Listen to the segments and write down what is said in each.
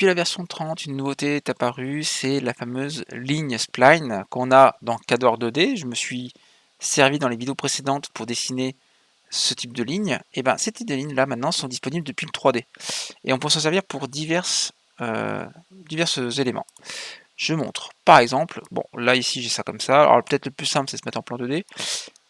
Depuis la version 30, une nouveauté est apparue, c'est la fameuse ligne spline qu'on a dans Cador 2D. Je me suis servi dans les vidéos précédentes pour dessiner ce type de ligne. Et ben ces types de lignes là maintenant sont disponibles depuis le 3D. Et on peut s'en servir pour divers éléments. Je montre. Par exemple, bon là ici j'ai ça comme ça. Alors peut-être le plus simple c'est se mettre en plan 2D.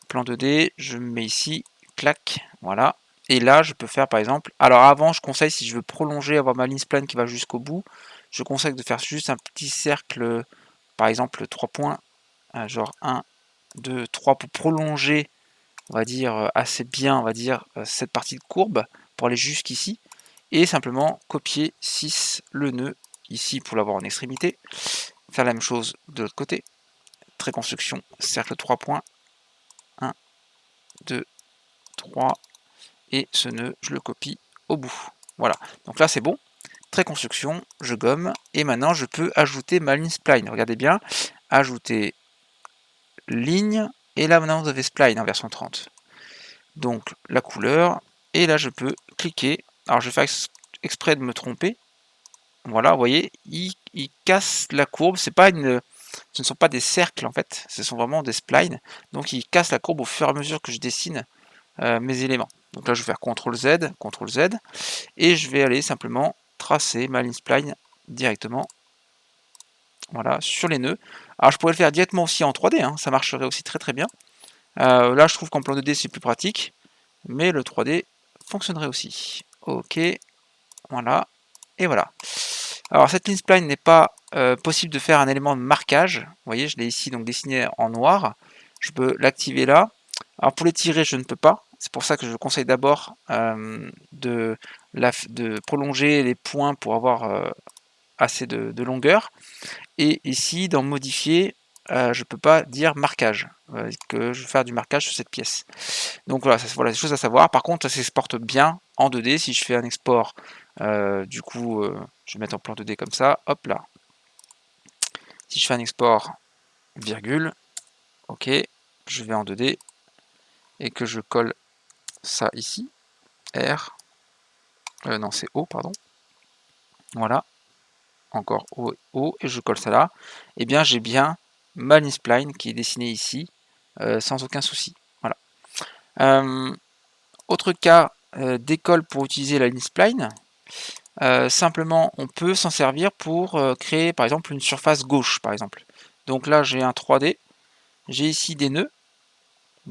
Plan 2D, je me mets ici, clac, voilà. Et là, je peux faire par exemple, alors avant, je conseille si je veux prolonger, avoir ma ligne spline qui va jusqu'au bout, je conseille de faire juste un petit cercle, par exemple 3 points, genre 1, 2, 3 pour prolonger, on va dire assez bien, on va dire cette partie de courbe pour aller jusqu'ici, et simplement copier 6 le nœud ici pour l'avoir en extrémité, faire la même chose de l'autre côté, trait construction, cercle 3 points, 1, 2, 3, et ce nœud, je le copie au bout. Voilà, donc là c'est bon. Trait construction, je gomme, et maintenant je peux ajouter ma ligne spline. Regardez bien, ajouter ligne, et là maintenant vous avez spline en version 30. Donc la couleur, et là je peux cliquer. Alors je vais faire exprès de me tromper. Voilà, vous voyez, il casse la courbe. Ce ne sont pas des cercles en fait, ce sont vraiment des splines. Donc il casse la courbe au fur et à mesure que je dessine mes éléments. Donc là je vais faire CTRL Z, et je vais aller simplement tracer ma ligne spline directement, voilà, sur les nœuds. Alors je pourrais le faire directement aussi en 3D, hein, ça marcherait aussi très très bien. Là je trouve qu'en plan 2D c'est plus pratique, mais le 3D fonctionnerait aussi. Ok, voilà, et voilà. Alors cette ligne spline n'est pas possible de faire un élément de marquage. Vous voyez, je l'ai ici donc dessiné en noir. Je peux l'activer là. Alors pour les tirer, je ne peux pas. C'est pour ça que je conseille d'abord de prolonger les points pour avoir assez de longueur. Et ici, dans modifier, je ne peux pas dire marquage, que je vais faire du marquage sur cette pièce. Donc voilà, voilà des choses à savoir. Par contre, ça s'exporte bien en 2D. Si je fais un export, je vais mettre en plan 2D comme ça, hop là. Si je fais un export, virgule, ok, je vais en 2D, et que je colle ça ici, R, non c'est O, pardon, voilà, encore O, et je colle ça là, et bien j'ai bien ma ligne spline qui est dessinée ici, sans aucun souci, voilà. Autre cas d'école pour utiliser la ligne spline, simplement on peut s'en servir pour créer par exemple une surface gauche par exemple. Donc là j'ai un 3D, j'ai ici des nœuds,